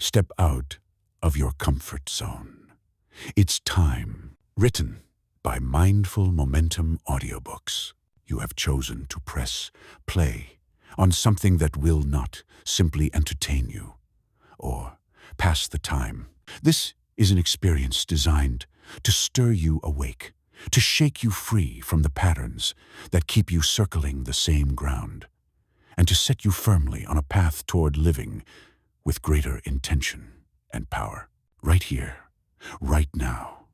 Step out of your comfort zone. It's time. Written by Mindful Momentum Audiobooks. You have chosen to press play on something that will not simply entertain you or pass the time. This is an experience designed to stir you awake, to shake you free from the patterns that keep you circling the same ground, and to set you firmly on a path toward living with greater intention and power. Right here, right now,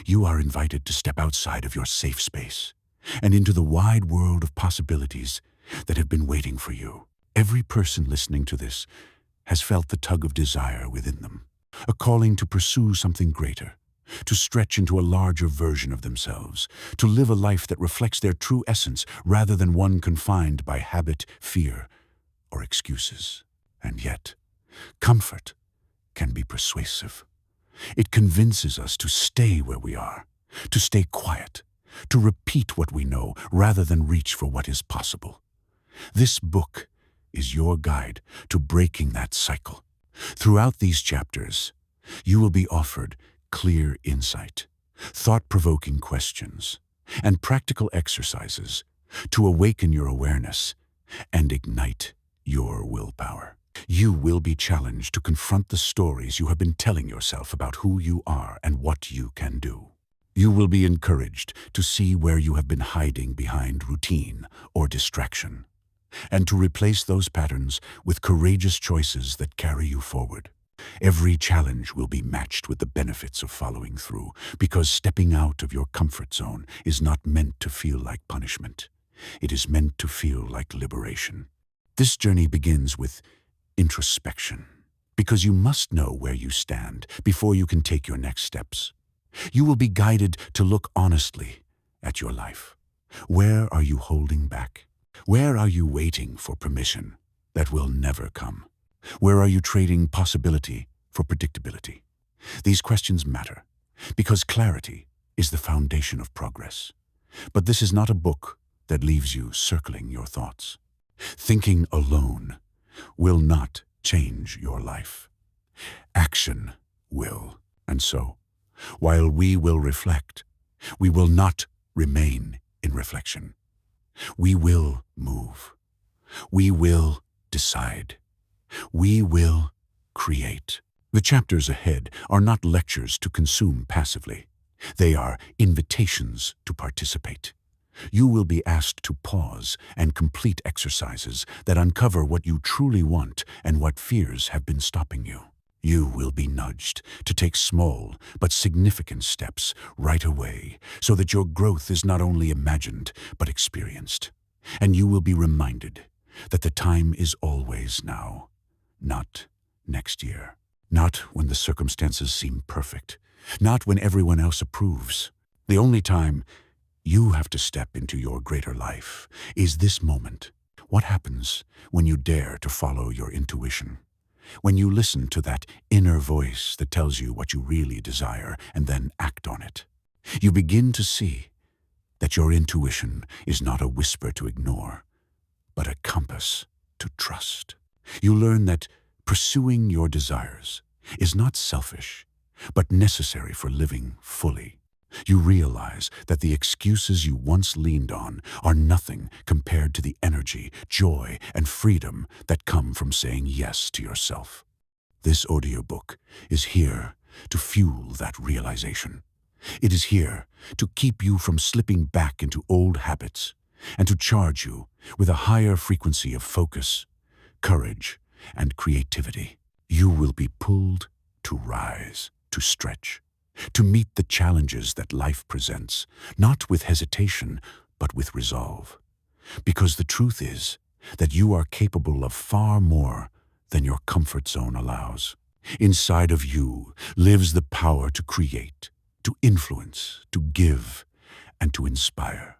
you are invited to step outside of your safe space and into the wide world of possibilities that have been waiting for you. Every person listening to this has felt the tug of desire within them, a calling to pursue something greater, to stretch into a larger version of themselves, to live a life that reflects their true essence rather than one confined by habit, fear, or excuses. And yet, comfort can be persuasive. It convinces us to stay where we are, to stay quiet, to repeat what we know rather than reach for what is possible. This book is your guide to breaking that cycle. Throughout these chapters, you will be offered clear insight, thought-provoking questions, and practical exercises to awaken your awareness and ignite your willpower. You will be challenged to confront the stories you have been telling yourself about who you are and what you can do. You will be encouraged to see where you have been hiding behind routine or distraction, and to replace those patterns with courageous choices that carry you forward. Every challenge will be matched with the benefits of following through, because stepping out of your comfort zone is not meant to feel like punishment. It is meant to feel like liberation. This journey begins with introspection, because you must know where you stand before you can take your next steps. You will be guided to look honestly at your life. Where are you holding back? Where are you waiting for permission that will never come? Where are you trading possibility for predictability? These questions matter because clarity is the foundation of progress. But this is not a book that leaves you circling your thoughts. Thinking alone will not change your life. Action will. And so, while we will reflect, we will not remain in reflection. We will move. We will decide. We will create. The chapters ahead are not lectures to consume passively. They are invitations to participate. You will be asked to pause and complete exercises that uncover what you truly want and what fears have been stopping you. You will be nudged to take small but significant steps right away so that your growth is not only imagined but experienced. And you will be reminded that the time is always now, not next year, not when the circumstances seem perfect, not when everyone else approves. The only time you have to step into your greater life is this moment. What happens when you dare to follow your intuition? When you listen to that inner voice that tells you what you really desire and then act on it? You begin to see that your intuition is not a whisper to ignore, but a compass to trust. You learn that pursuing your desires is not selfish, but necessary for living fully. You realize that the excuses you once leaned on are nothing compared to the energy, joy, and freedom that come from saying yes to yourself. This audiobook is here to fuel that realization. It is here to keep you from slipping back into old habits and to charge you with a higher frequency of focus, courage, and creativity. You will be pulled to rise, to stretch, to meet the challenges that life presents, not with hesitation, but with resolve. Because the truth is that you are capable of far more than your comfort zone allows. Inside of you lives the power to create, to influence, to give, and to inspire.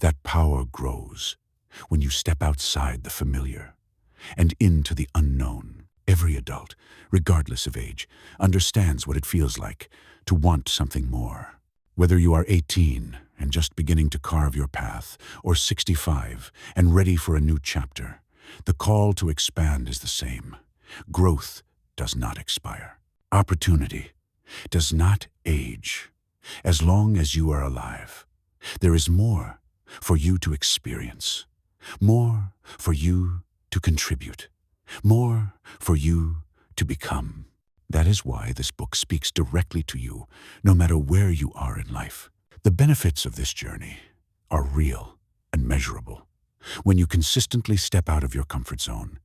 That power grows when you step outside the familiar and into the unknown. Every adult, regardless of age, understands what it feels like to want something more. Whether you are 18 and just beginning to carve your path, or 65 and ready for a new chapter, the call to expand is the same. Growth does not expire. Opportunity does not age. As long as you are alive, there is more for you to experience, more for you to contribute, more for you to become. That is why this book speaks directly to you, no matter where you are in life. The benefits of this journey are real and measurable. When you consistently step out of your comfort zone,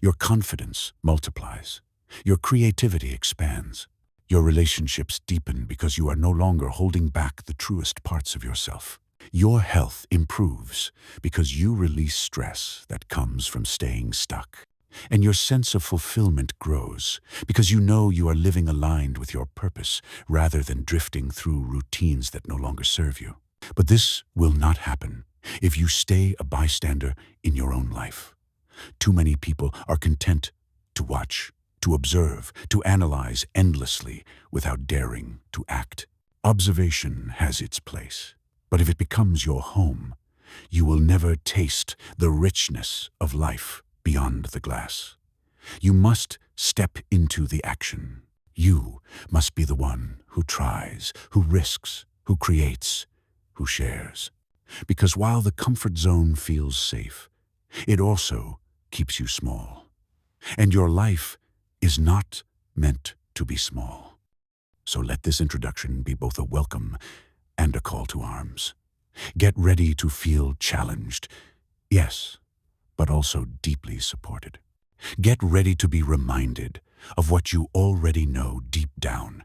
your confidence multiplies, your creativity expands, your relationships deepen because you are no longer holding back the truest parts of yourself. Your health improves because you release stress that comes from staying stuck. And your sense of fulfillment grows because you know you are living aligned with your purpose rather than drifting through routines that no longer serve you. But this will not happen if you stay a bystander in your own life. Too many people are content to watch, to observe, to analyze endlessly without daring to act. Observation has its place, but if it becomes your home, you will never taste the richness of life beyond the glass. You must step into the action. You must be the one who tries, who risks, who creates, who shares. Because while the comfort zone feels safe, it also keeps you small. And your life is not meant to be small. So let this introduction be both a welcome and a call to arms. Get ready to feel challenged, yes, but also deeply supported. Get ready to be reminded of what you already know deep down,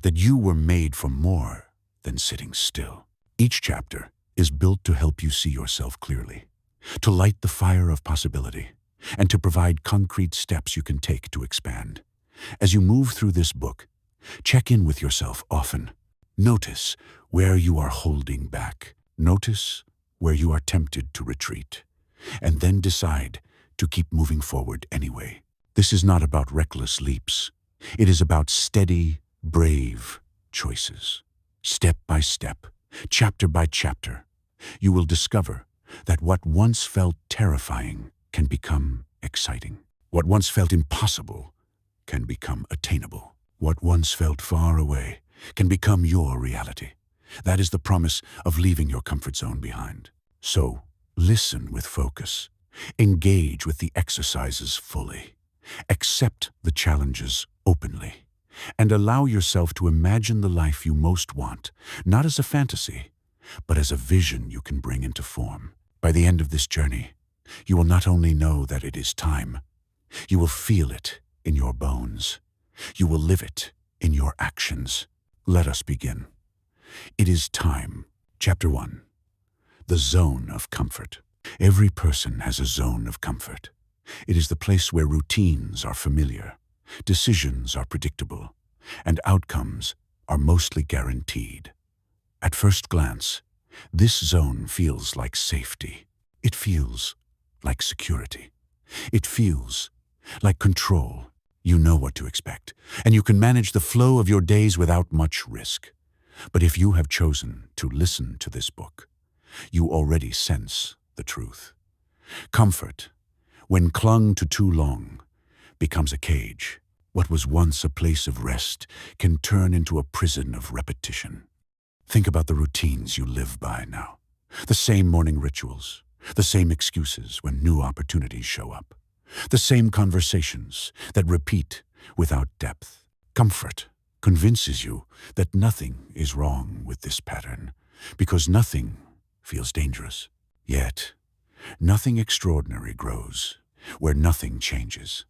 that you were made for more than sitting still. Each chapter is built to help you see yourself clearly, to light the fire of possibility, and to provide concrete steps you can take to expand. As you move through this book, check in with yourself often. Notice where you are holding back. Notice where you are tempted to retreat, and then decide to keep moving forward anyway. This is not about reckless leaps. It is about steady, brave choices. Step by step, chapter by chapter, you will discover that what once felt terrifying can become exciting. What once felt impossible can become attainable. What once felt far away can become your reality. That is the promise of leaving your comfort zone behind. So, listen with focus. Engage with the exercises fully. Accept the challenges openly. And allow yourself to imagine the life you most want, not as a fantasy, but as a vision you can bring into form. By the end of this journey, you will not only know that it is time, you will feel it in your bones. You will live it in your actions. Let us begin. It is time. Chapter 1. The Zone of Comfort. Every person has a zone of comfort. It is the place where routines are familiar, decisions are predictable, and outcomes are mostly guaranteed. At first glance, this zone feels like safety. It feels like security. It feels like control. You know what to expect, and you can manage the flow of your days without much risk. But if you have chosen to listen to this book, you already sense the truth. Comfort, when clung to too long, becomes a cage. What was once a place of rest can turn into a prison of repetition. Think about the routines you live by now. The same morning rituals, the same excuses when new opportunities show up, the same conversations that repeat without depth. Comfort convinces you that nothing is wrong with this pattern because nothing feels dangerous. Yet, nothing extraordinary grows where nothing changes.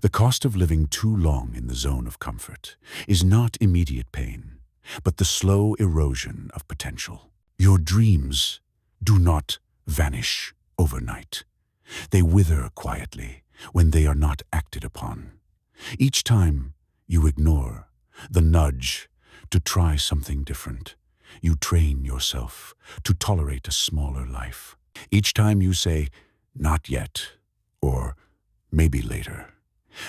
The cost of living too long in the zone of comfort is not immediate pain, but the slow erosion of potential. Your dreams do not vanish overnight. They wither quietly when they are not acted upon. Each time you ignore the nudge to try something different, you train yourself to tolerate a smaller life. Each time you say, "Not yet," or "Maybe later,"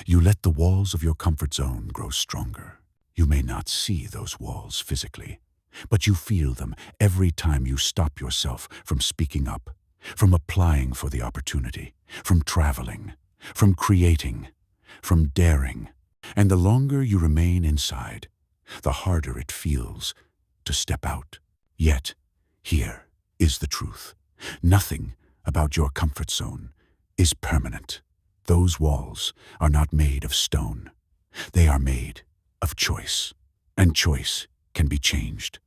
you let the walls of your comfort zone grow stronger. You may not see those walls physically, but you feel them every time you stop yourself from speaking up, from applying for the opportunity, from traveling, from creating, from daring. And the longer you remain inside, the harder it feels to step out. Yet, here is the truth. Nothing about your comfort zone is permanent. Those walls are not made of stone. They are made of choice. And choice can be changed.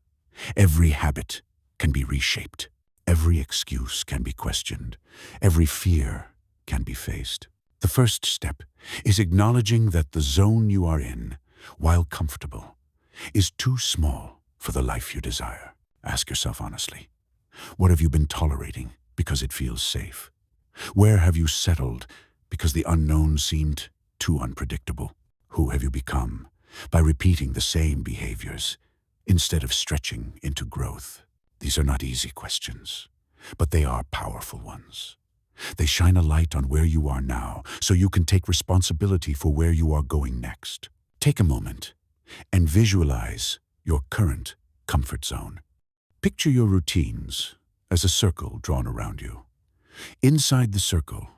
Every habit can be reshaped. Every excuse can be questioned. Every fear can be faced. The first step is acknowledging that the zone you are in, while comfortable, is too small for the life you desire. Ask yourself honestly, what have you been tolerating because it feels safe? Where have you settled because the unknown seemed too unpredictable? Who have you become by repeating the same behaviors instead of stretching into growth? These are not easy questions, but they are powerful ones. They shine a light on where you are now so you can take responsibility for where you are going next. Take a moment and visualize your current comfort zone. Picture your routines as a circle drawn around you. Inside the circle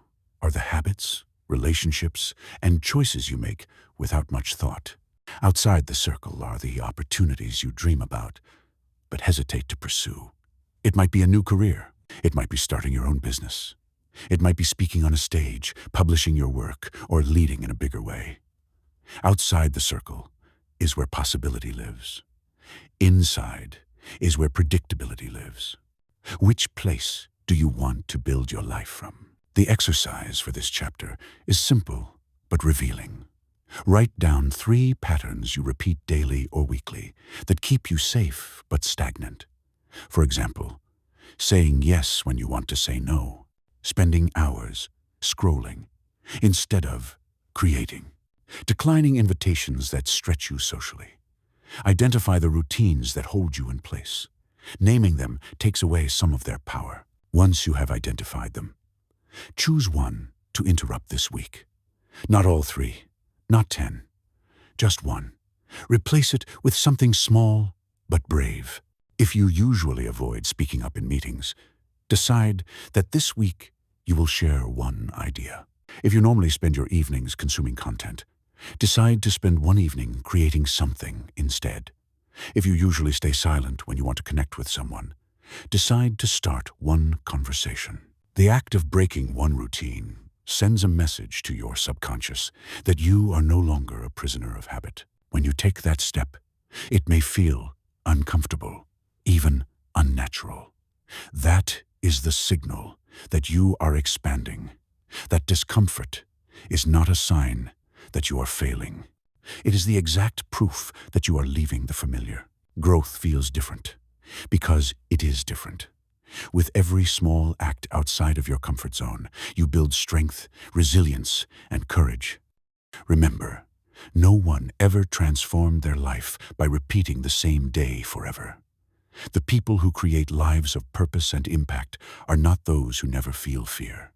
are the habits, relationships, and choices you make without much thought. Outside the circle are the opportunities you dream about but hesitate to pursue. It might be a new career. It might be starting your own business. It might be speaking on a stage, publishing your work, or leading in a bigger way. Outside the circle is where possibility lives. Inside is where predictability lives. Which place do you want to build your life from? The exercise for this chapter is simple but revealing. Write down 3 patterns you repeat daily or weekly that keep you safe but stagnant. For example, saying yes when you want to say no, spending hours scrolling instead of creating, declining invitations that stretch you socially. Identify the routines that hold you in place. Naming them takes away some of their power. Once you have identified them, choose one to interrupt this week. Not all 3, not 10, just one. Replace it with something small but brave. If you usually avoid speaking up in meetings, decide that this week you will share one idea. If you normally spend your evenings consuming content, decide to spend one evening creating something instead. If you usually stay silent when you want to connect with someone, decide to start one conversation. The act of breaking one routine sends a message to your subconscious that you are no longer a prisoner of habit. When you take that step, it may feel uncomfortable, even unnatural. That is the signal that you are expanding. That discomfort is not a sign that you are failing. It is the exact proof that you are leaving the familiar. Growth feels different because it is different. With every small act outside of your comfort zone, you build strength, resilience, and courage. Remember, no one ever transformed their life by repeating the same day forever. The people who create lives of purpose and impact are not those who never feel fear.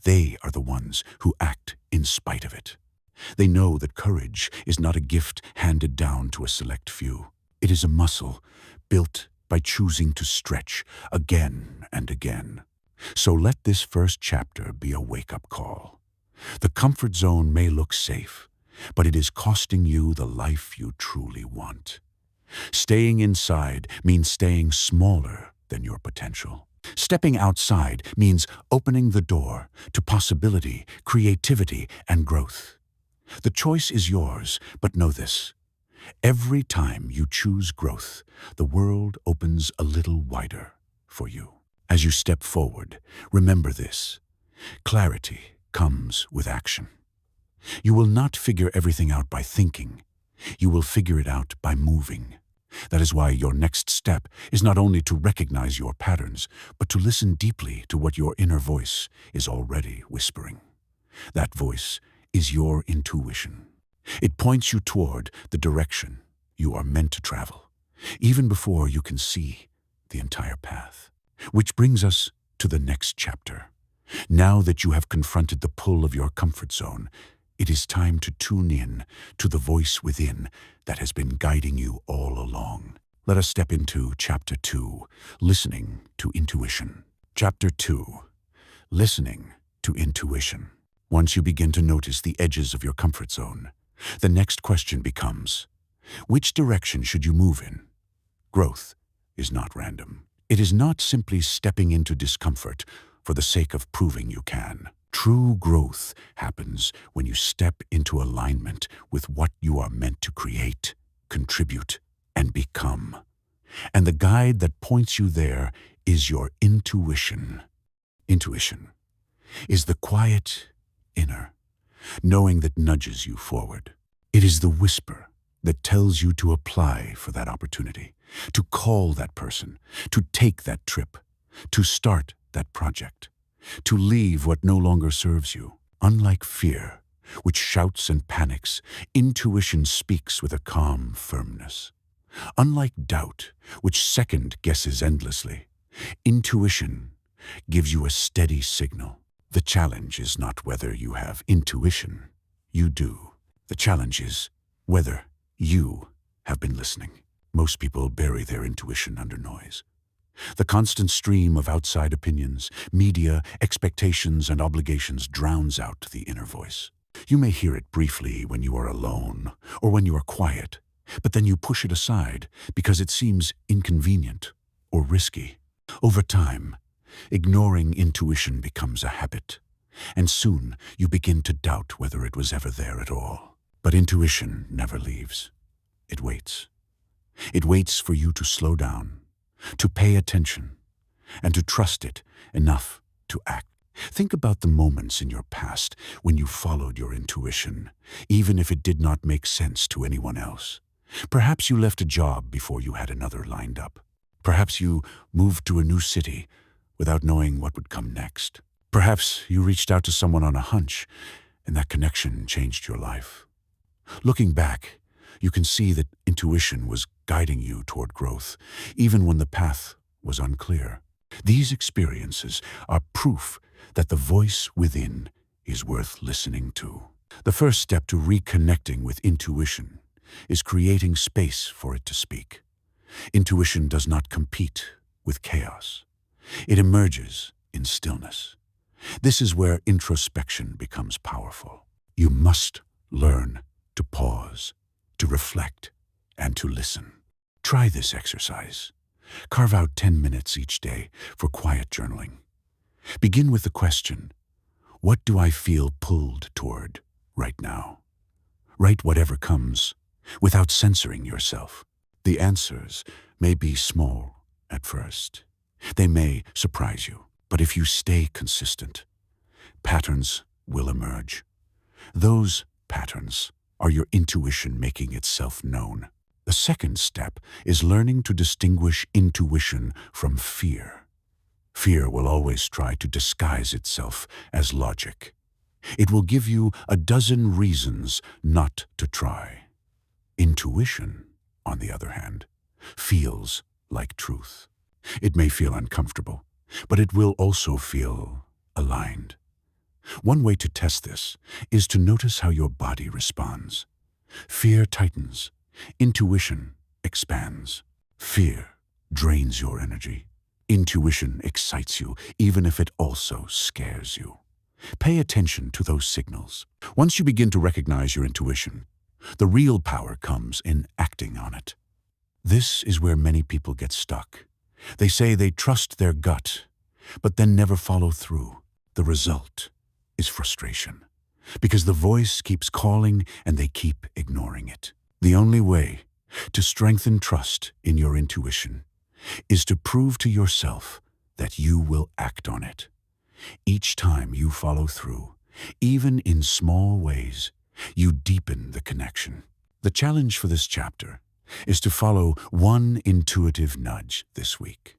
They are the ones who act in spite of it. They know that courage is not a gift handed down to a select few. It is a muscle built by choosing to stretch again and again. So let this first chapter be a wake-up call. The comfort zone may look safe, but it is costing you the life you truly want. Staying inside means staying smaller than your potential. Stepping outside means opening the door to possibility, creativity, and growth. The choice is yours, but know this. Every time you choose growth, the world opens a little wider for you. As you step forward, remember this. Clarity comes with action. You will not figure everything out by thinking. You will figure it out by moving. That is why your next step is not only to recognize your patterns, but to listen deeply to what your inner voice is already whispering. That voice is your intuition. It points you toward the direction you are meant to travel, even before you can see the entire path. Which brings us to the next chapter. Now that you have confronted the pull of your comfort zone, it is time to tune in to the voice within that has been guiding you all along. Let us step into Chapter 2, Listening to Intuition. Chapter 2, Listening to Intuition. Once you begin to notice the edges of your comfort zone, The next question becomes, which direction should you move in? Growth is not random. It is not simply stepping into discomfort for the sake of proving you can. True growth happens when you step into alignment with what you are meant to create, contribute, and become. And the guide that points you there is your intuition. Intuition is the quiet inner knowing that nudges you forward. It is the whisper that tells you to apply for that opportunity, to call that person, to take that trip, to start that project, to leave what no longer serves you. Unlike fear, which shouts and panics, intuition speaks with a calm firmness. Unlike doubt, which second guesses endlessly, intuition gives you a steady signal. The challenge is not whether you have intuition. You do. The challenge is whether you have been listening. Most people bury their intuition under noise. The constant stream of outside opinions, media, expectations, and obligations drowns out the inner voice. You may hear it briefly when you are alone or when you are quiet, but then you push it aside because it seems inconvenient or risky. Over time, ignoring intuition becomes a habit, and soon you begin to doubt whether it was ever there at all. But intuition never leaves. It waits. It waits for you to slow down, to pay attention, and to trust it enough to act. Think about the moments in your past when you followed your intuition, even if it did not make sense to anyone else. Perhaps you left a job before you had another lined up. Perhaps you moved to a new city without knowing what would come next. Perhaps you reached out to someone on a hunch, and that connection changed your life. Looking back, you can see that intuition was guiding you toward growth, even when the path was unclear. These experiences are proof that the voice within is worth listening to. The first step to reconnecting with intuition is creating space for it to speak. Intuition does not compete with chaos. It emerges in stillness. This is where introspection becomes powerful. You must learn to pause, to reflect, and to listen. Try this exercise. Carve out 10 minutes each day for quiet journaling. Begin with the question, what do I feel pulled toward right now? Write whatever comes, without censoring yourself. The answers may be small at first. They may surprise you, but if you stay consistent, patterns will emerge. Those patterns are your intuition making itself known. The second step is learning to distinguish intuition from fear. Fear will always try to disguise itself as logic. It will give you a dozen reasons not to try. Intuition, on the other hand, feels like truth. It may feel uncomfortable, but it will also feel aligned. One way to test this is to notice how your body responds. Fear tightens. Intuition expands. Fear drains your energy. Intuition excites you, even if it also scares you. Pay attention to those signals. Once you begin to recognize your intuition, the real power comes in acting on it. This is where many people get stuck. They say they trust their gut, but then never follow through. The result is frustration, because the voice keeps calling and they keep ignoring it. The only way to strengthen trust in your intuition is to prove to yourself that you will act on it. Each time you follow through, even in small ways, you deepen the connection. The challenge for this chapter is to follow one intuitive nudge this week.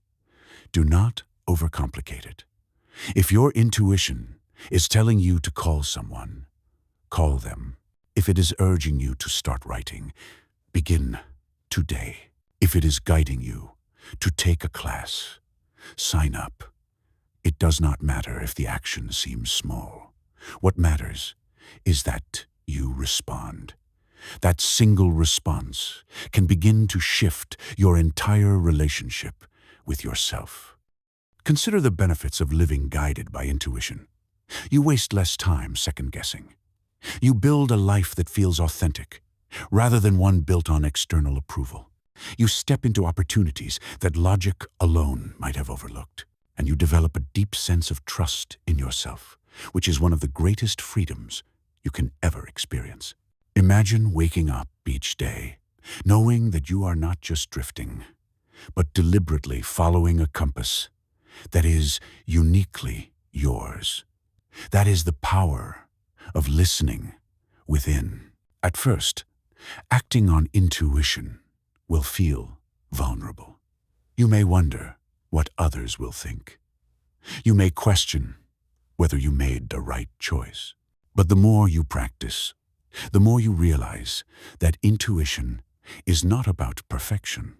Do not overcomplicate it. If your intuition is telling you to call someone, call them. If it is urging you to start writing, begin today. If it is guiding you to take a class, sign up. It does not matter if the action seems small. What matters is that you respond. That single response can begin to shift your entire relationship with yourself. Consider the benefits of living guided by intuition. You waste less time second-guessing. You build a life that feels authentic, rather than one built on external approval. You step into opportunities that logic alone might have overlooked, and you develop a deep sense of trust in yourself, which is one of the greatest freedoms you can ever experience. Imagine waking up each day, knowing that you are not just drifting, but deliberately following a compass that is uniquely yours. That is the power of listening within. At first, acting on intuition will feel vulnerable. You may wonder what others will think. You may question whether you made the right choice. But the more you practice, the more you realize that intuition is not about perfection.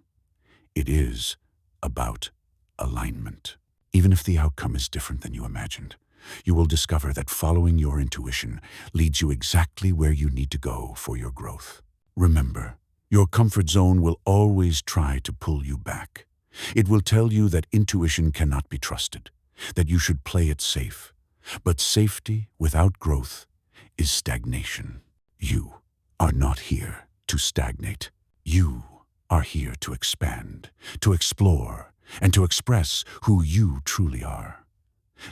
It is about alignment. Even if the outcome is different than you imagined, you will discover that following your intuition leads you exactly where you need to go for your growth. Remember, your comfort zone will always try to pull you back. It will tell you that intuition cannot be trusted, that you should play it safe. But safety without growth is stagnation. You are not here to stagnate. You are here to expand, to explore, and to express who you truly are.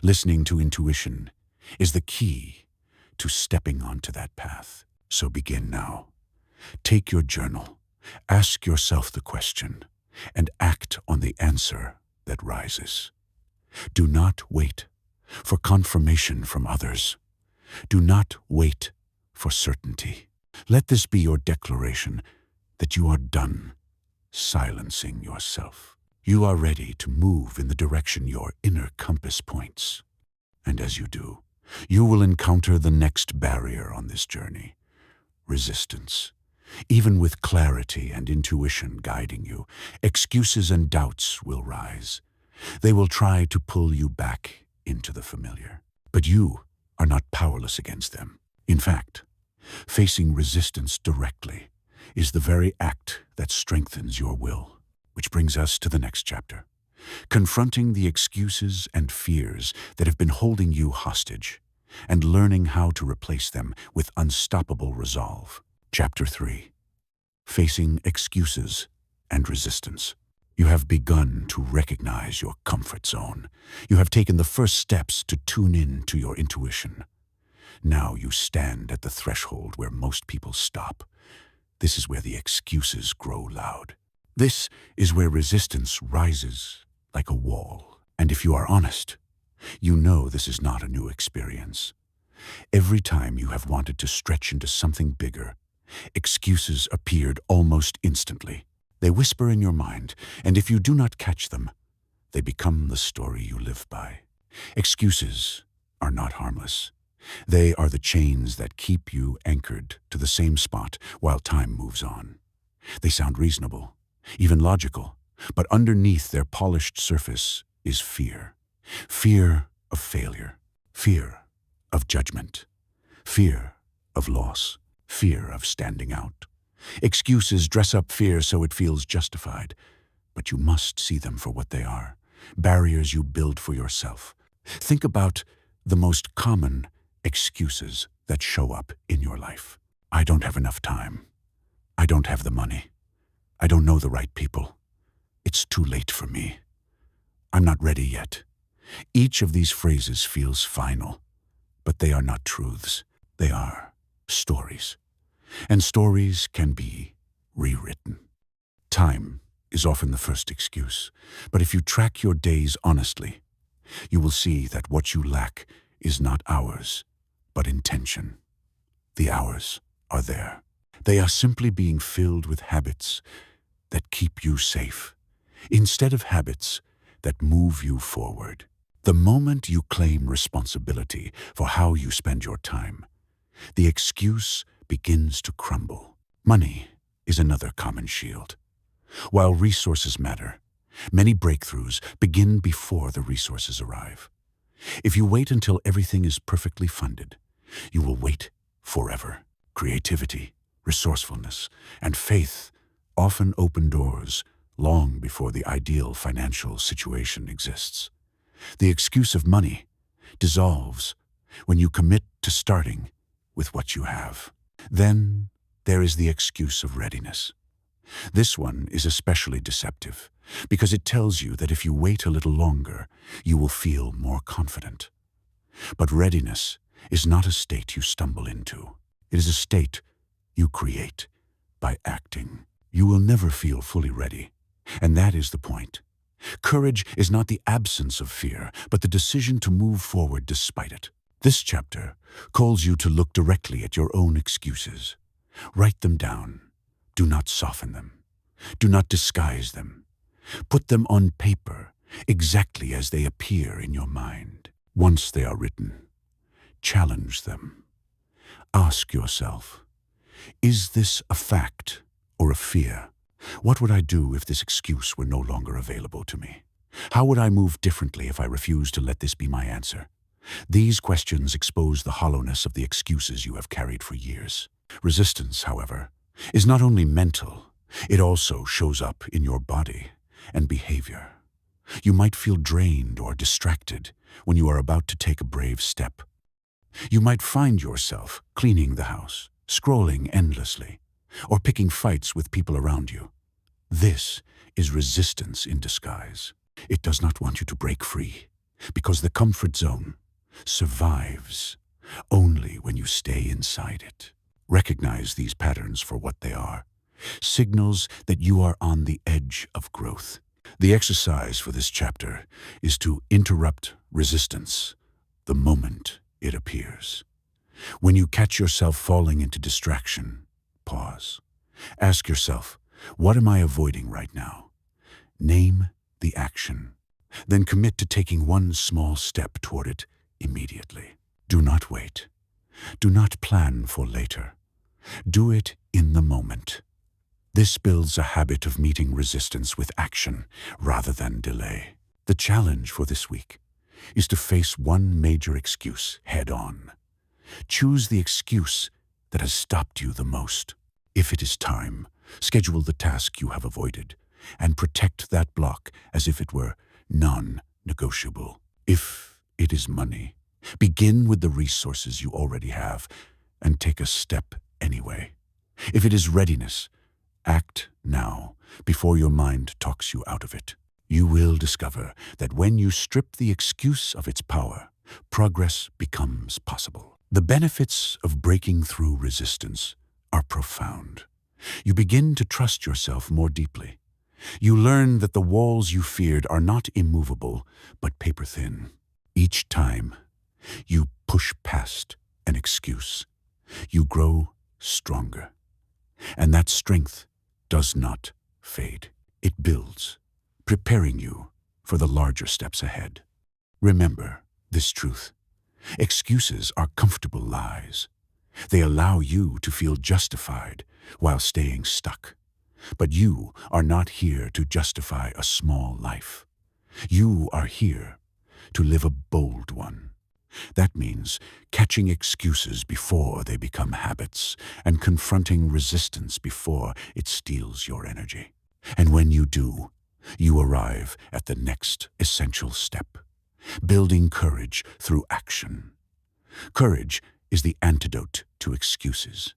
Listening to intuition is the key to stepping onto that path. So begin now. Take your journal, ask yourself the question, and act on the answer that rises. Do not wait for confirmation from others. Do not wait for certainty. Let this be your declaration that you are done silencing yourself. You are ready to move in the direction your inner compass points. And as you do, you will encounter the next barrier on this journey: resistance. Even with clarity and intuition guiding you, excuses and doubts will rise. They will try to pull you back into the familiar. But you are not powerless against them. In fact, facing resistance directly is the very act that strengthens your will. Which brings us to the next chapter: confronting the excuses and fears that have been holding you hostage, and learning how to replace them with unstoppable resolve. Chapter 3. Facing excuses and resistance. You have begun to recognize your comfort zone. You have taken the first steps to tune in to your intuition. Now you stand at the threshold where most people stop. This is where the excuses grow loud. This is where resistance rises like a wall. And if you are honest, you know this is not a new experience. Every time you have wanted to stretch into something bigger, excuses appeared almost instantly. They whisper in your mind, and if you do not catch them, they become the story you live by. Excuses are not harmless. They are the chains that keep you anchored to the same spot while time moves on. They sound reasonable, even logical, but underneath their polished surface is fear. Fear of failure, fear of judgment, fear of loss, fear of standing out. Excuses dress up fear so it feels justified, but you must see them for what they are: barriers you build for yourself. Think about the most common excuses that show up in your life. I don't have enough time. I don't have the money. I don't know the right people. It's too late for me. I'm not ready yet. Each of these phrases feels final, but they are not truths. They are stories. And stories can be rewritten. Time is often the first excuse, but if you track your days honestly, you will see that what you lack is not hours, but intention. The hours are there. They are simply being filled with habits that keep you safe, instead of habits that move you forward. The moment you claim responsibility for how you spend your time, the excuse begins to crumble. Money is another common shield. While resources matter, many breakthroughs begin before the resources arrive. If you wait until everything is perfectly funded, you will wait forever. Creativity, resourcefulness, and faith often open doors long before the ideal financial situation exists. The excuse of money dissolves when you commit to starting with what you have. Then there is the excuse of readiness. This one is especially deceptive because it tells you that if you wait a little longer, you will feel more confident. But readiness is not a state you stumble into. It is a state you create by acting. You will never feel fully ready, and that is the point. Courage is not the absence of fear, but the decision to move forward despite it. This chapter calls you to look directly at your own excuses. Write them down. Do not soften them. Do not disguise them. Put them on paper exactly as they appear in your mind. Once they are written, challenge them. Ask yourself, is this a fact or a fear? What would I do if this excuse were no longer available to me? How would I move differently if I refused to let this be my answer? These questions expose the hollowness of the excuses you have carried for years. Resistance, however, is not only mental, it also shows up in your body and behavior. You might feel drained or distracted when you are about to take a brave step. You might find yourself cleaning the house, scrolling endlessly, or picking fights with people around you. This is resistance in disguise. It does not want you to break free, because the comfort zone survives only when you stay inside it. Recognize these patterns for what they are, signals that you are on the edge of growth. The exercise for this chapter is to interrupt resistance the moment it appears. When you catch yourself falling into distraction, pause. Ask yourself, what am I avoiding right now? Name the action. Then commit to taking one small step toward it immediately. Do not wait. Do not plan for later. Do it in the moment. This builds a habit of meeting resistance with action rather than delay. The challenge for this week is to face one major excuse head on. Choose the excuse that has stopped you the most. If it is time, schedule the task you have avoided and protect that block as if it were non-negotiable. If it is money, begin with the resources you already have and take a step anyway. If it is readiness, act now before your mind talks you out of it. You will discover that when you strip the excuse of its power, progress becomes possible. The benefits of breaking through resistance are profound. You begin to trust yourself more deeply. You learn that the walls you feared are not immovable, but paper-thin. Each time you push past an excuse, you grow stronger. And that strength does not fade. It builds, preparing you for the larger steps ahead. Remember this truth. Excuses are comfortable lies. They allow you to feel justified while staying stuck. But you are not here to justify a small life. You are here to live a bold one. That means catching excuses before they become habits and confronting resistance before it steals your energy. And when you do, you arrive at the next essential step, building courage through action. Courage is the antidote to excuses.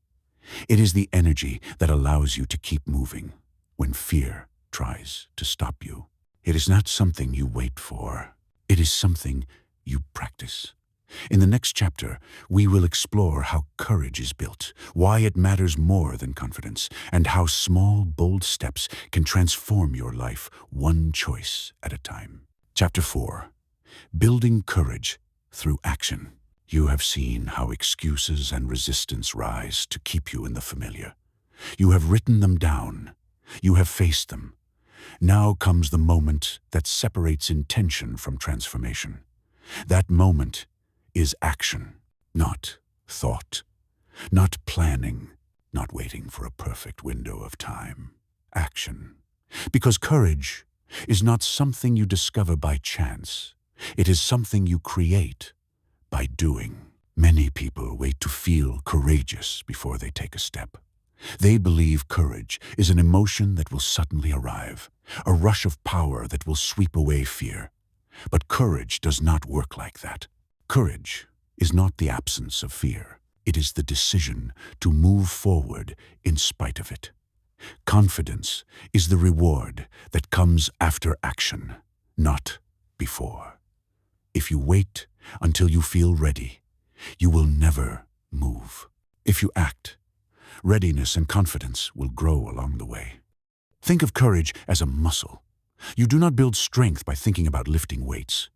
It is the energy that allows you to keep moving when fear tries to stop you. It is not something you wait for. It is something you practice. In the next chapter, we will explore how courage is built, why it matters more than confidence, and how small, bold steps can transform your life one choice at a time. Chapter 4. Building courage through action. You have seen how excuses and resistance rise to keep you in the familiar. You have written them down. You have faced them. Now comes the moment that separates intention from transformation. That moment is action, not thought, not planning, not waiting for a perfect window of time. Action. Because courage is not something you discover by chance. It is something you create by doing. Many people wait to feel courageous before they take a step. They believe courage is an emotion that will suddenly arrive, a rush of power that will sweep away fear. But courage does not work like that. Courage is not the absence of fear. It is the decision to move forward in spite of it. Confidence is the reward that comes after action, not before. If you wait until you feel ready, you will never move. If you act, readiness and confidence will grow along the way. Think of courage as a muscle. You do not build strength by thinking about lifting weights.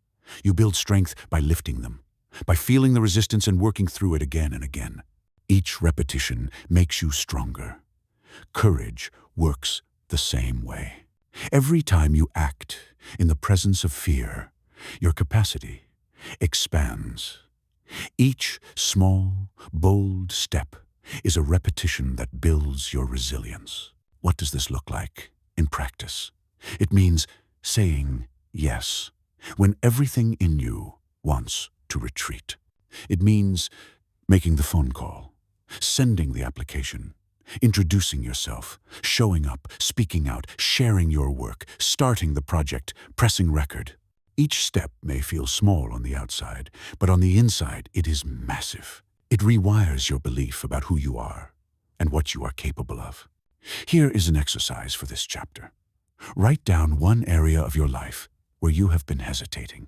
You build strength by lifting them, by feeling the resistance and working through it again and again. Each repetition makes you stronger. Courage works the same way. Every time you act in the presence of fear, your capacity expands. Each small, bold step is a repetition that builds your resilience. What does this look like in practice? It means saying yes when everything in you wants to retreat. It means making the phone call, sending the application, introducing yourself, showing up, speaking out, sharing your work, starting the project, pressing record. Each step may feel small on the outside, but on the inside it is massive. It rewires your belief about who you are and what you are capable of. Here is an exercise for this chapter. Write down one area of your life where you have been hesitating.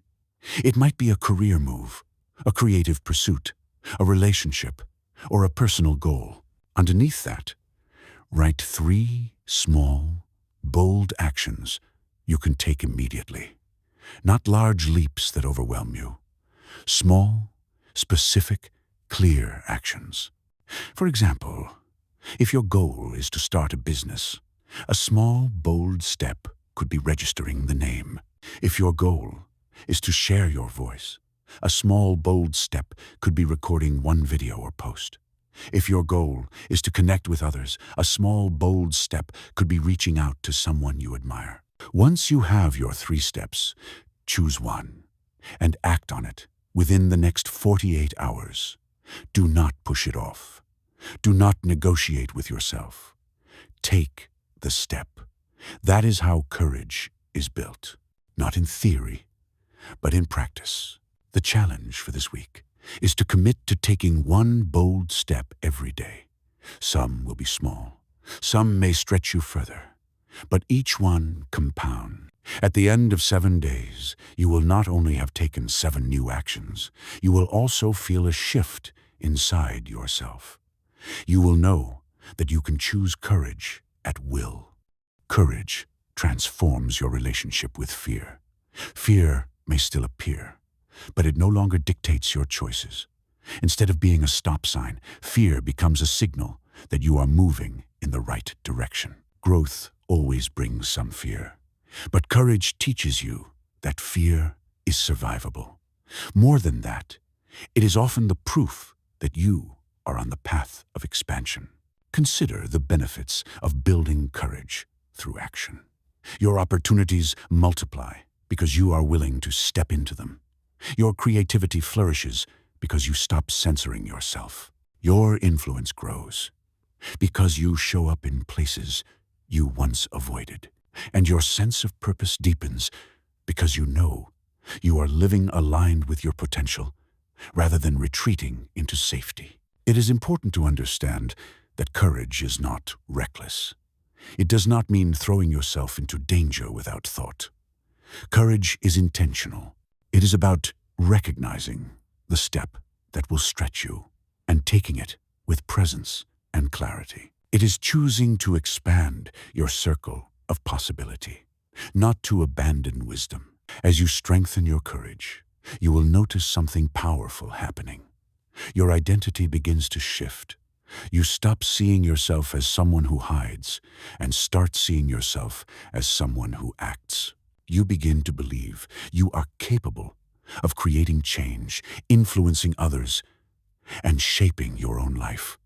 It might be a career move, a creative pursuit, a relationship, or a personal goal. Underneath that, write 3 small, bold actions you can take immediately. Not large leaps that overwhelm you. Small, specific, clear actions. For example, if your goal is to start a business, a small, bold step could be registering the name. If your goal is to share your voice, a small, bold step could be recording one video or post. If your goal is to connect with others, a small, bold step could be reaching out to someone you admire. Once you have your 3 steps, choose one and act on it within the next 48 hours. Do not push it off. Do not negotiate with yourself. Take the step. That is how courage is built, not in theory, but in practice. The challenge for this week is to commit to taking one bold step every day. Some will be small. Some may stretch you further, but each one compounds. At the end of 7 days, you will not only have taken 7 new actions, you will also feel a shift inside yourself. You will know that you can choose courage at will. Courage transforms your relationship with fear. Fear may still appear, but it no longer dictates your choices. Instead of being a stop sign, fear becomes a signal that you are moving in the right direction. Growth always brings some fear, but courage teaches you that fear is survivable. More than that, it is often the proof that you are on the path of expansion. Consider the benefits of building courage through action. Your opportunities multiply because you are willing to step into them. Your creativity flourishes because you stop censoring yourself. Your influence grows because you show up in places you once avoided. And your sense of purpose deepens because you know you are living aligned with your potential rather than retreating into safety. It is important to understand that courage is not reckless. It does not mean throwing yourself into danger without thought. Courage is intentional. It is about recognizing the step that will stretch you and taking it with presence and clarity. It is choosing to expand your circle of possibility, not to abandon wisdom. As you strengthen your courage, you will notice something powerful happening. Your identity begins to shift. You stop seeing yourself as someone who hides and start seeing yourself as someone who acts. You begin to believe you are capable of creating change, influencing others, and shaping your own life.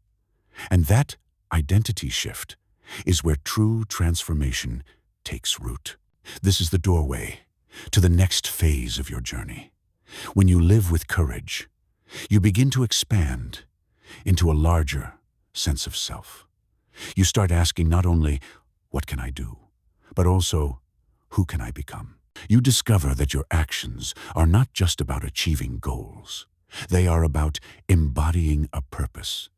And that identity shift is where true transformation takes root. This is the doorway to the next phase of your journey. When you live with courage, you begin to expand into a larger sense of self. You start asking not only, what can I do, but also, who can I become? You discover that your actions are not just about achieving goals. They are about embodying a purpose,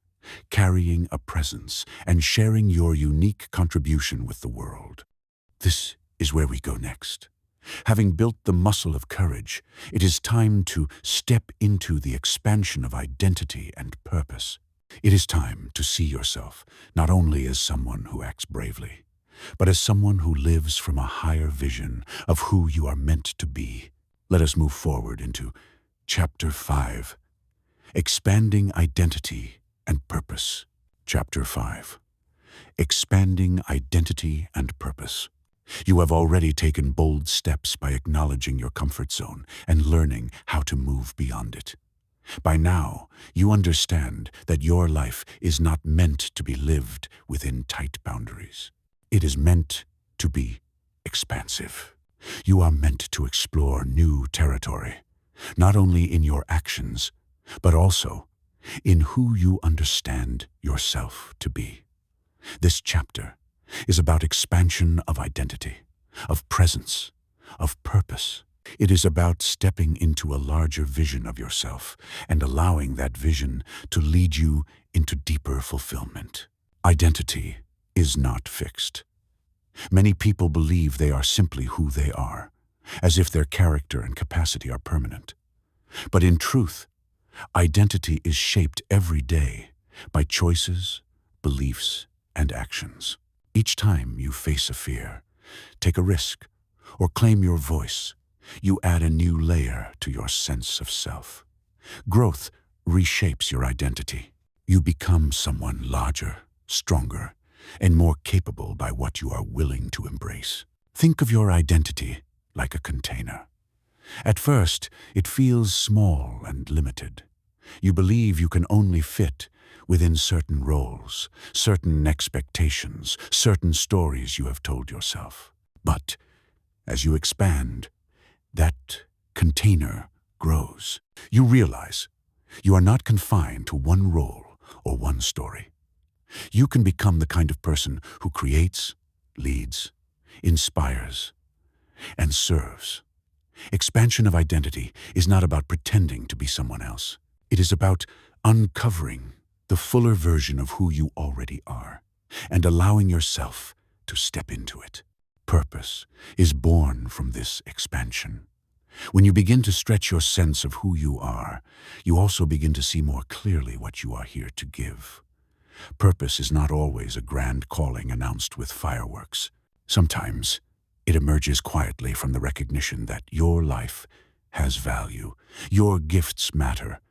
carrying a presence, and sharing your unique contribution with the world. This is where we go next. Having built the muscle of courage, it is time to step into the expansion of identity and purpose. It is time to see yourself not only as someone who acts bravely, but as someone who lives from a higher vision of who you are meant to be. Let us move forward into Chapter 5, Expanding Identity and Purpose. Chapter 5, Expanding Identity and Purpose. You have already taken bold steps by acknowledging your comfort zone and learning how to move beyond it. By now, you understand that your life is not meant to be lived within tight boundaries. It is meant to be expansive. You are meant to explore new territory, not only in your actions, but also in who you understand yourself to be. This chapter is about expansion of identity, of presence, of purpose. It is about stepping into a larger vision of yourself and allowing that vision to lead you into deeper fulfillment. Identity is not fixed. Many people believe they are simply who they are, as if their character and capacity are permanent. But in truth, identity is shaped every day by choices, beliefs, and actions. Each time you face a fear, take a risk, or claim your voice, you add a new layer to your sense of self. Growth reshapes your identity. You become someone larger, stronger, and more capable by what you are willing to embrace. Think of your identity like a container. At first, it feels small and limited. You believe you can only fit within certain roles, certain expectations, certain stories you have told yourself. But as you expand, that container grows. You realize you are not confined to one role or one story. You can become the kind of person who creates, leads, inspires, and serves. Expansion of identity is not about pretending to be someone else. It is about uncovering the fuller version of who you already are and allowing yourself to step into it. Purpose is born from this expansion. When you begin to stretch your sense of who you are, you also begin to see more clearly what you are here to give. Purpose is not always a grand calling announced with fireworks. Sometimes it emerges quietly from the recognition that your life has value, your gifts matter,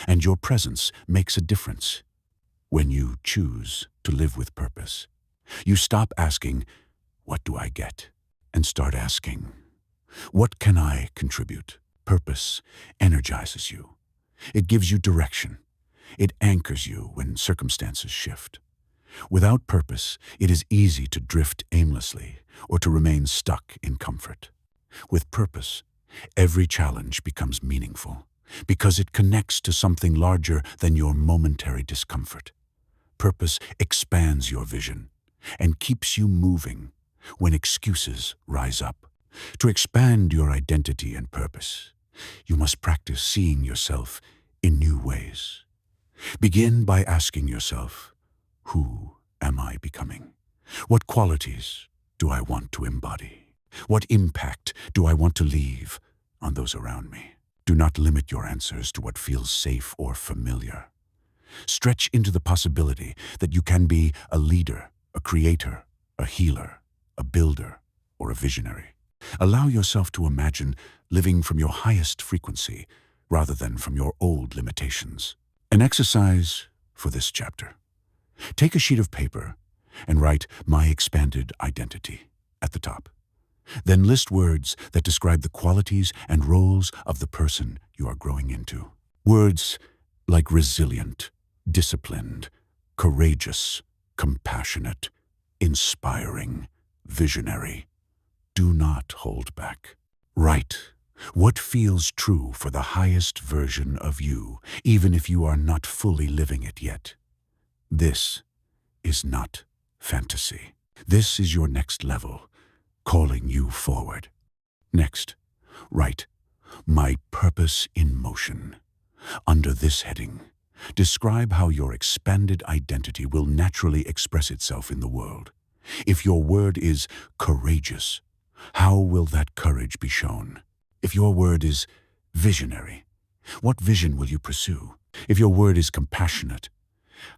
and your presence makes a difference. When you choose to live with purpose, you stop asking, "What do I get?" and start asking, "What can I contribute?" Purpose energizes you. It gives you direction. It anchors you when circumstances shift. Without purpose, it is easy to drift aimlessly or to remain stuck in comfort. With purpose, every challenge becomes meaningful because it connects to something larger than your momentary discomfort. Purpose expands your vision and keeps you moving when excuses rise up. To expand your identity and purpose, you must practice seeing yourself in new ways. Begin by asking yourself, who am I becoming? What qualities do I want to embody? What impact do I want to leave on those around me? Do not limit your answers to what feels safe or familiar. Stretch into the possibility that you can be a leader, a creator, a healer, a builder, or a visionary. Allow yourself to imagine living from your highest frequency rather than from your old limitations. An exercise for this chapter. Take a sheet of paper and write "My expanded identity" at the top. Then list words that describe the qualities and roles of the person you are growing into. Words like resilient, disciplined, courageous, compassionate, inspiring, visionary. Do not hold back. Write what feels true for the highest version of you, even if you are not fully living it yet. This is not fantasy. This is your next level, calling you forward. Next, write "My purpose in motion." Under this heading, describe how your expanded identity will naturally express itself in the world. If your word is courageous, how will that courage be shown? If your word is visionary, what vision will you pursue? If your word is compassionate,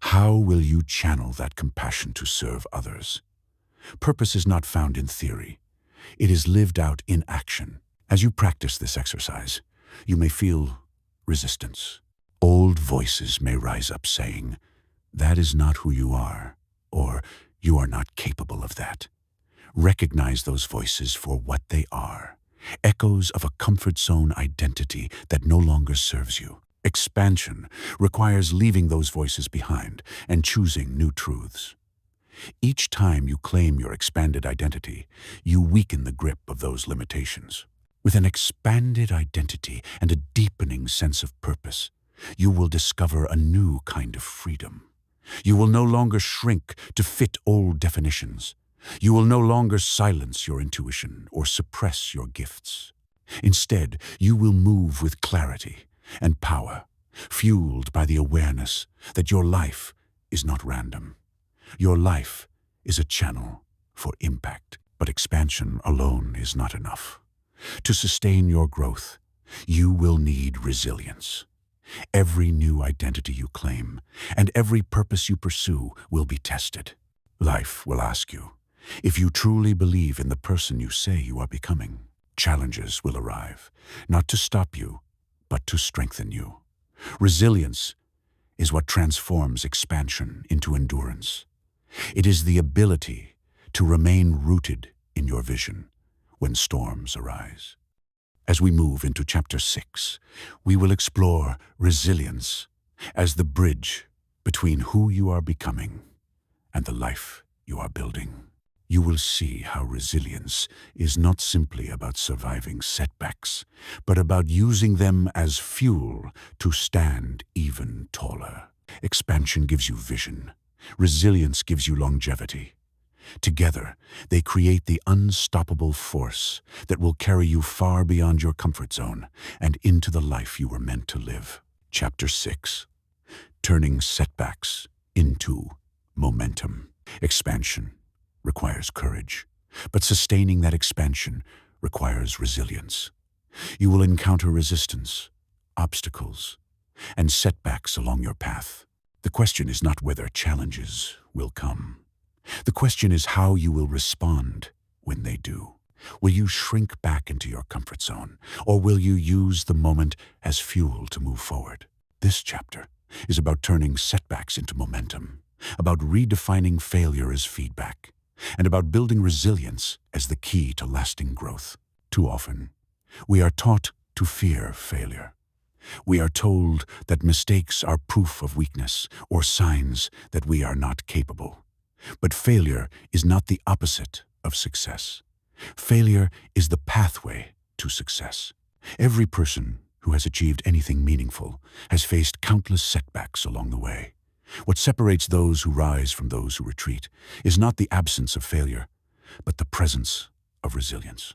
how will you channel that compassion to serve others? Purpose is not found in theory. It is lived out in action. As you practice this exercise, you may feel resistance. Old voices may rise up saying, "That is not who you are," or "You are not capable of that." Recognize those voices for what they are, echoes of a comfort zone identity that no longer serves you. Expansion requires leaving those voices behind and choosing new truths. Each time you claim your expanded identity, you weaken the grip of those limitations. With an expanded identity and a deepening sense of purpose, you will discover a new kind of freedom. You will no longer shrink to fit old definitions. You will no longer silence your intuition or suppress your gifts. Instead, you will move with clarity and power, fueled by the awareness that your life is not random. Your life is a channel for impact, but expansion alone is not enough. To sustain your growth, you will need resilience. Every new identity you claim and every purpose you pursue will be tested. Life will ask you if you truly believe in the person you say you are becoming. Challenges will arrive, not to stop you, but to strengthen you. Resilience is what transforms expansion into endurance. It is the ability to remain rooted in your vision when storms arise. As we move into Chapter 6, we will explore resilience as the bridge between who you are becoming and the life you are building. You will see how resilience is not simply about surviving setbacks, but about using them as fuel to stand even taller. Expansion gives you vision. Resilience gives you longevity. Together, they create the unstoppable force that will carry you far beyond your comfort zone and into the life you were meant to live. Chapter 6. Turning setbacks into momentum. Expansion requires courage, but sustaining that expansion requires resilience. You will encounter resistance, obstacles, and setbacks along your path. The question is not whether challenges will come. The question is how you will respond when they do. Will you shrink back into your comfort zone, or will you use the moment as fuel to move forward? This chapter is about turning setbacks into momentum, about redefining failure as feedback, and about building resilience as the key to lasting growth. Too often, we are taught to fear failure. We are told that mistakes are proof of weakness or signs that we are not capable. But failure is not the opposite of success. Failure is the pathway to success. Every person who has achieved anything meaningful has faced countless setbacks along the way. What separates those who rise from those who retreat is not the absence of failure, but the presence of resilience.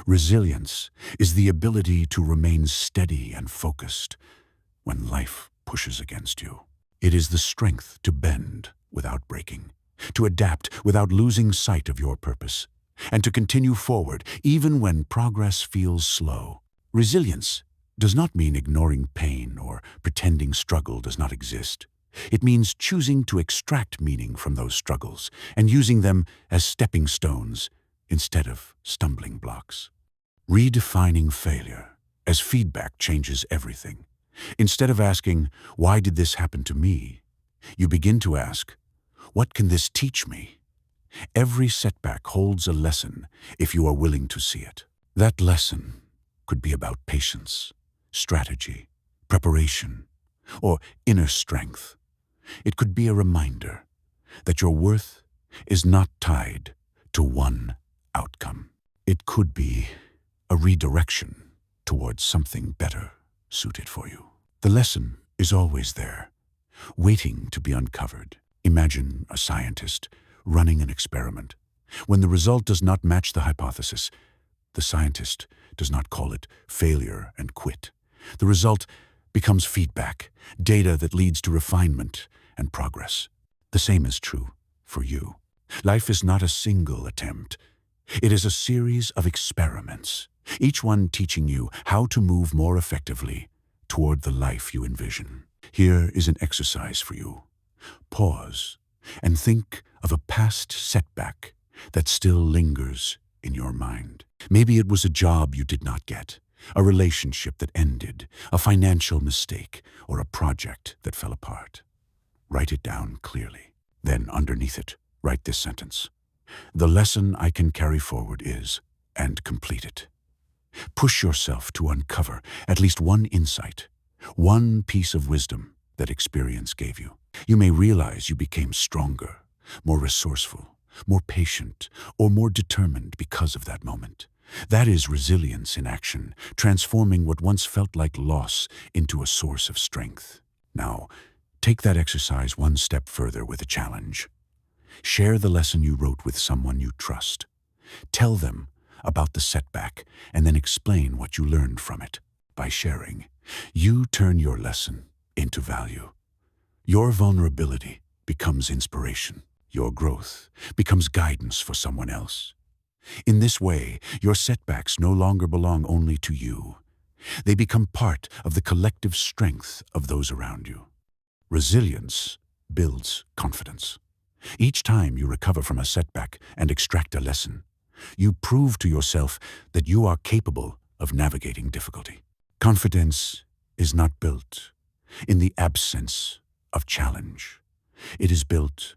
Resilience is the ability to remain steady and focused when life pushes against you. It is the strength to bend without breaking, to adapt without losing sight of your purpose, and to continue forward even when progress feels slow. Resilience does not mean ignoring pain or pretending struggle does not exist. It means choosing to extract meaning from those struggles and using them as stepping stones instead of stumbling blocks. Redefining failure as feedback changes everything. Instead of asking, "Why did this happen to me?" you begin to ask, "What can this teach me?" Every setback holds a lesson if you are willing to see it. That lesson could be about patience, strategy, preparation, or inner strength. It could be a reminder that your worth is not tied to one outcome. It could be a redirection towards something better suited for you. The lesson is always there, waiting to be uncovered. Imagine a scientist running an experiment. When the result does not match the hypothesis, the scientist does not call it failure and quit. The result becomes feedback, data that leads to refinement and progress. The same is true for you. Life is not a single attempt. It is a series of experiments, each one teaching you how to move more effectively toward the life you envision. Here is an exercise for you. Pause and think of a past setback that still lingers in your mind. Maybe it was a job you did not get, a relationship that ended, a financial mistake, or a project that fell apart. Write it down clearly. Then, underneath it, write this sentence: "The lesson I can carry forward is," and complete it. Push yourself to uncover at least one insight, one piece of wisdom that experience gave you. You may realize you became stronger, more resourceful, more patient, or more determined because of that moment. That is resilience in action, transforming what once felt like loss into a source of strength. Now, take that exercise one step further with a challenge. Share the lesson you wrote with someone you trust. Tell them about the setback and then explain what you learned from it. By sharing, you turn your lesson into value. Your vulnerability becomes inspiration. Your growth becomes guidance for someone else. In this way, your setbacks no longer belong only to you. They become part of the collective strength of those around you. Resilience builds confidence. Each time you recover from a setback and extract a lesson, you prove to yourself that you are capable of navigating difficulty. Confidence is not built in the absence of challenge. It is built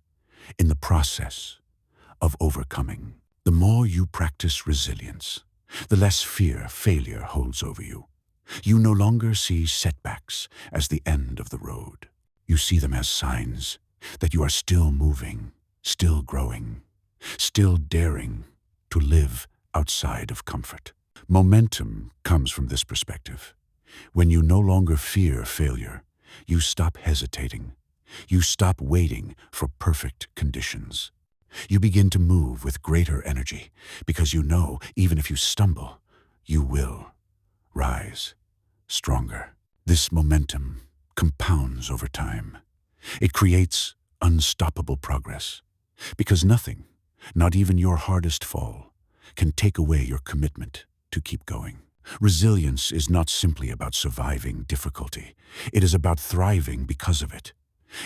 in the process of overcoming. The more you practice resilience, the less fear failure holds over you. You no longer see setbacks as the end of the road. You see them as signs that you are still moving, still growing, still daring to live outside of comfort. Momentum comes from this perspective. When you no longer fear failure, you stop hesitating. You stop waiting for perfect conditions. You begin to move with greater energy because you know even if you stumble, you will rise stronger. This momentum compounds over time. It creates unstoppable progress because nothing, not even your hardest fall, can take away your commitment to keep going. Resilience is not simply about surviving difficulty. It is about thriving because of it.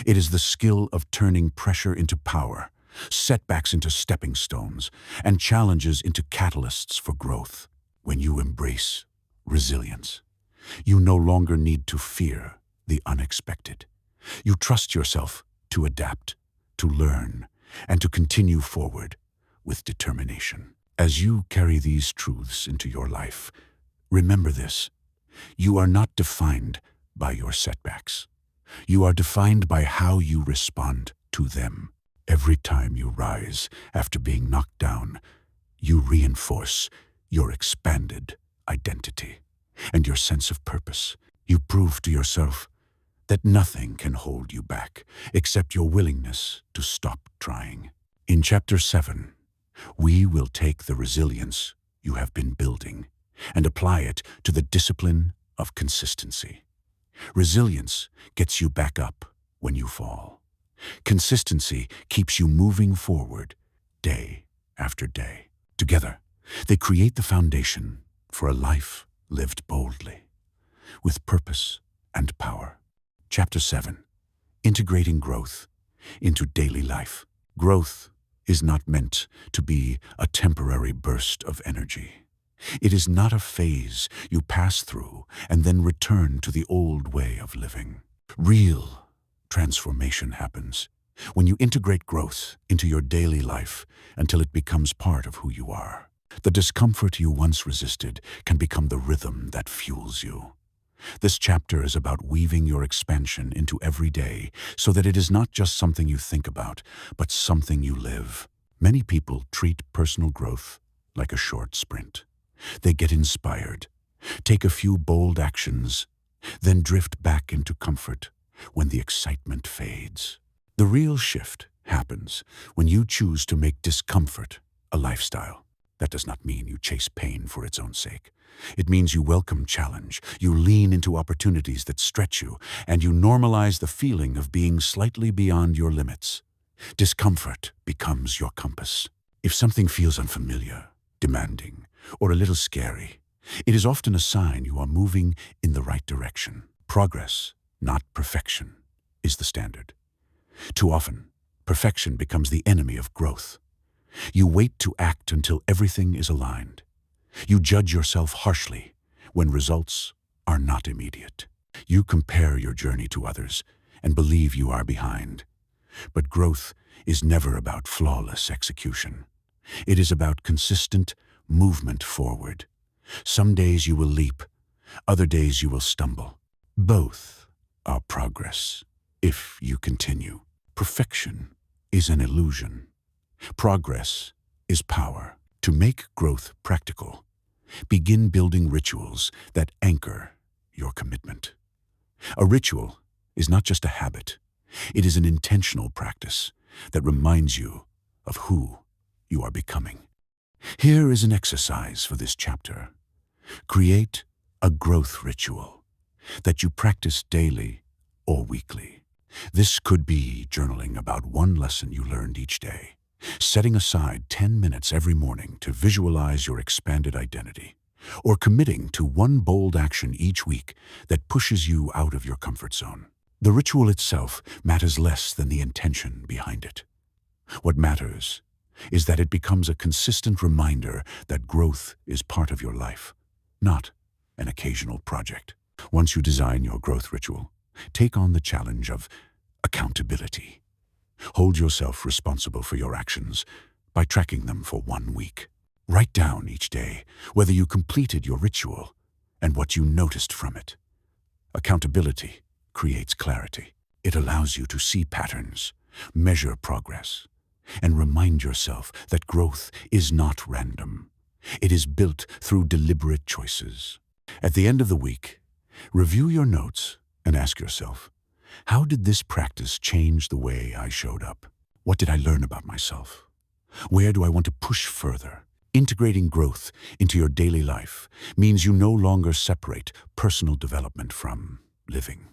It is the skill of turning pressure into power, setbacks into stepping stones, and challenges into catalysts for growth. When you embrace resilience, you no longer need to fear the unexpected. You trust yourself to adapt, to learn, and to continue forward with determination. As you carry these truths into your life, remember this: you are not defined by your setbacks. You are defined by how you respond to them. Every time you rise after being knocked down, you reinforce your expanded identity and your sense of purpose. You prove to yourself that nothing can hold you back except your willingness to stop trying. In Chapter 7, we will take the resilience you have been building and apply it to the discipline of consistency. Resilience gets you back up when you fall. Consistency keeps you moving forward day after day. Together, they create the foundation for a life lived boldly, with purpose and power. Chapter 7. Integrating growth into daily life. Growth is not meant to be a temporary burst of energy. It is not a phase you pass through and then return to the old way of living. Real transformation happens when you integrate growth into your daily life until it becomes part of who you are. The discomfort you once resisted can become the rhythm that fuels you. This chapter is about weaving your expansion into every day so that it is not just something you think about, but something you live. Many people treat personal growth like a short sprint. They get inspired, take a few bold actions, then drift back into comfort when the excitement fades. The real shift happens when you choose to make discomfort a lifestyle. That does not mean you chase pain for its own sake. It means you welcome challenge, you lean into opportunities that stretch you, and you normalize the feeling of being slightly beyond your limits. Discomfort becomes your compass. If something feels unfamiliar, demanding, or a little scary, it is often a sign you are moving in the right direction. Progress, not perfection, is the standard. Too often, perfection becomes the enemy of growth. You wait to act until everything is aligned. You judge yourself harshly when results are not immediate. You compare your journey to others and believe you are behind. But growth is never about flawless execution. It is about consistent movement forward. Some days you will leap, other days you will stumble. Both are progress if you continue. Perfection is an illusion. Progress is power. To make growth practical, begin building rituals that anchor your commitment. A ritual is not just a habit. It is an intentional practice that reminds you of who you are becoming. Here is an exercise for this chapter. Create a growth ritual that you practice daily or weekly. This could be journaling about one lesson you learned each day, setting aside 10 minutes every morning to visualize your expanded identity, or committing to one bold action each week that pushes you out of your comfort zone. The ritual itself matters less than the intention behind it. What matters is that it becomes a consistent reminder that growth is part of your life, not an occasional project. Once you design your growth ritual, take on the challenge of accountability. Hold yourself responsible for your actions by tracking them for 1 week. Write down each day whether you completed your ritual and what you noticed from it. Accountability creates clarity. It allows you to see patterns, measure progress, and remind yourself that growth is not random. It is built through deliberate choices. At the end of the week, review your notes and ask yourself, how did this practice change the way I showed up? What did I learn about myself? Where do I want to push further? Integrating growth into your daily life means you no longer separate personal development from living.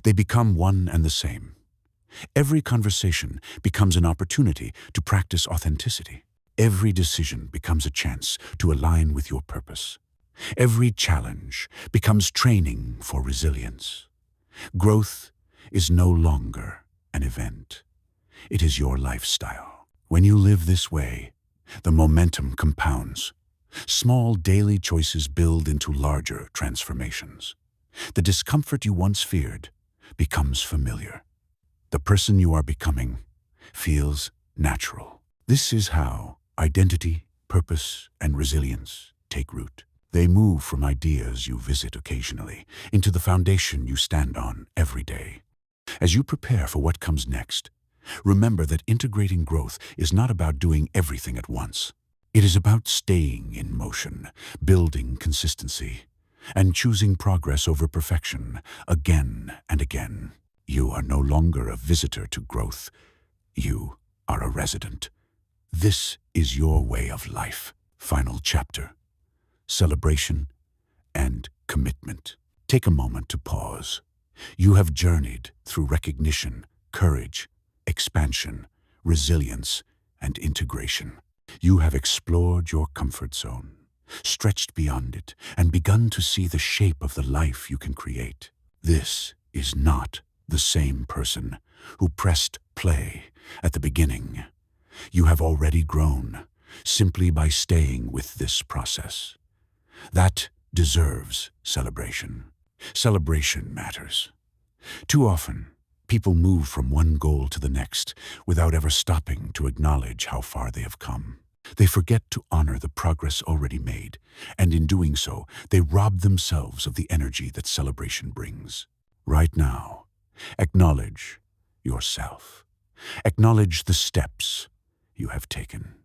They become one and the same. Every conversation becomes an opportunity to practice authenticity. Every decision becomes a chance to align with your purpose. Every challenge becomes training for resilience. Growth is no longer an event. It is your lifestyle. When you live this way, the momentum compounds. Small daily choices build into larger transformations. The discomfort you once feared becomes familiar. The person you are becoming feels natural. This is how identity, purpose, and resilience take root. They move from ideas you visit occasionally into the foundation you stand on every day. As you prepare for what comes next, remember that integrating growth is not about doing everything at once. It is about staying in motion, building consistency, and choosing progress over perfection again and again. You are no longer a visitor to growth. You are a resident. This is your way of life. Final chapter: celebration and commitment. Take a moment to pause. You have journeyed through recognition, courage, expansion, resilience, and integration. You have explored your comfort zone, stretched beyond it, and begun to see the shape of the life you can create. This is not the same person who pressed play at the beginning. You have already grown simply by staying with this process. That deserves celebration. Celebration matters. Too often, people move from one goal to the next without ever stopping to acknowledge how far they have come. They forget to honor the progress already made, and in doing so, they rob themselves of the energy that celebration brings. Right now, acknowledge yourself. Acknowledge the steps you have taken,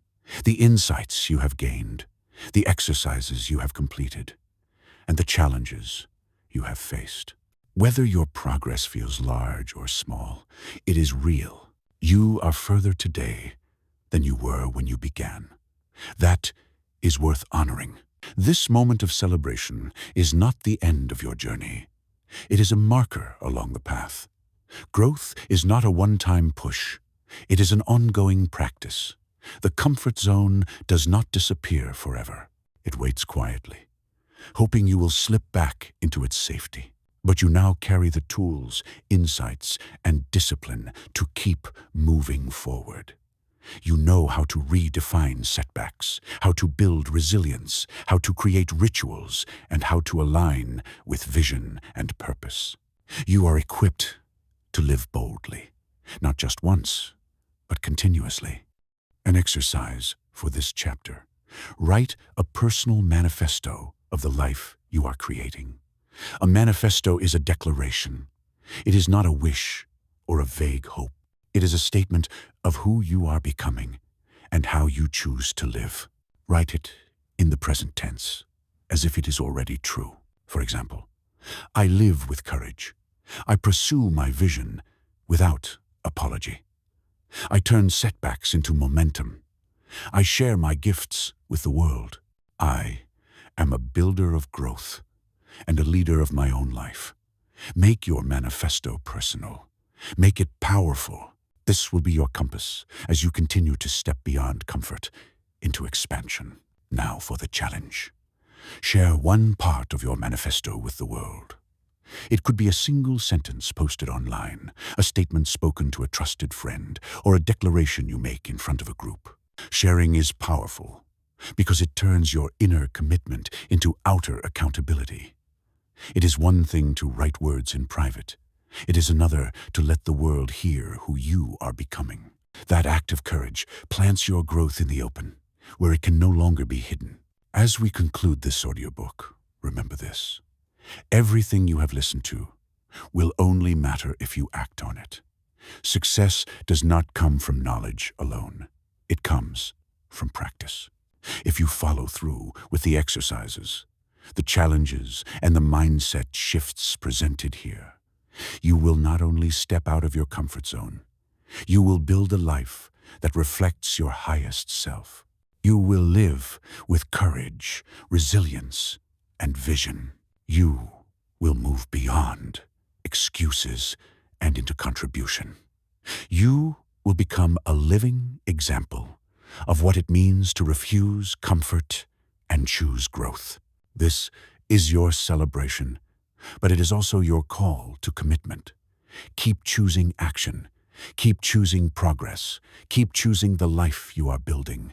the insights you have gained, the exercises you have completed, and the challenges you have faced. Whether your progress feels large or small, it is real. You are further today than you were when you began. That is worth honoring. This moment of celebration is not the end of your journey. It is a marker along the path. Growth is not a one-time push. It is an ongoing practice. The comfort zone does not disappear forever. It waits quietly, hoping you will slip back into its safety. But you now carry the tools, insights, and discipline to keep moving forward. You know how to redefine setbacks, how to build resilience, how to create rituals, and how to align with vision and purpose. You are equipped to live boldly, not just once, but continuously. An exercise for this chapter. Write a personal manifesto of the life you are creating. A manifesto is a declaration. It is not a wish or a vague hope. It is a statement of who you are becoming and how you choose to live. Write it in the present tense, as if it is already true. For example, I live with courage. I pursue my vision without apology. I turn setbacks into momentum. I share my gifts with the world. I am a builder of growth and a leader of my own life. Make your manifesto personal. Make it powerful. This will be your compass as you continue to step beyond comfort into expansion. Now for the challenge. Share one part of your manifesto with the world. It could be a single sentence posted online, a statement spoken to a trusted friend, or a declaration you make in front of a group. Sharing is powerful because it turns your inner commitment into outer accountability. It is one thing to write words in private. It is another to let the world hear who you are becoming. That act of courage plants your growth in the open, where it can no longer be hidden. As we conclude this audiobook, remember this. Everything you have listened to will only matter if you act on it. Success does not come from knowledge alone. It comes from practice. If you follow through with the exercises, the challenges, and the mindset shifts presented here, you will not only step out of your comfort zone, you will build a life that reflects your highest self. You will live with courage, resilience, and vision. You will move beyond excuses and into contribution. You will become a living example of what it means to refuse comfort and choose growth. This is your celebration, but it is also your call to commitment. Keep choosing action. Keep choosing progress. Keep choosing the life you are building.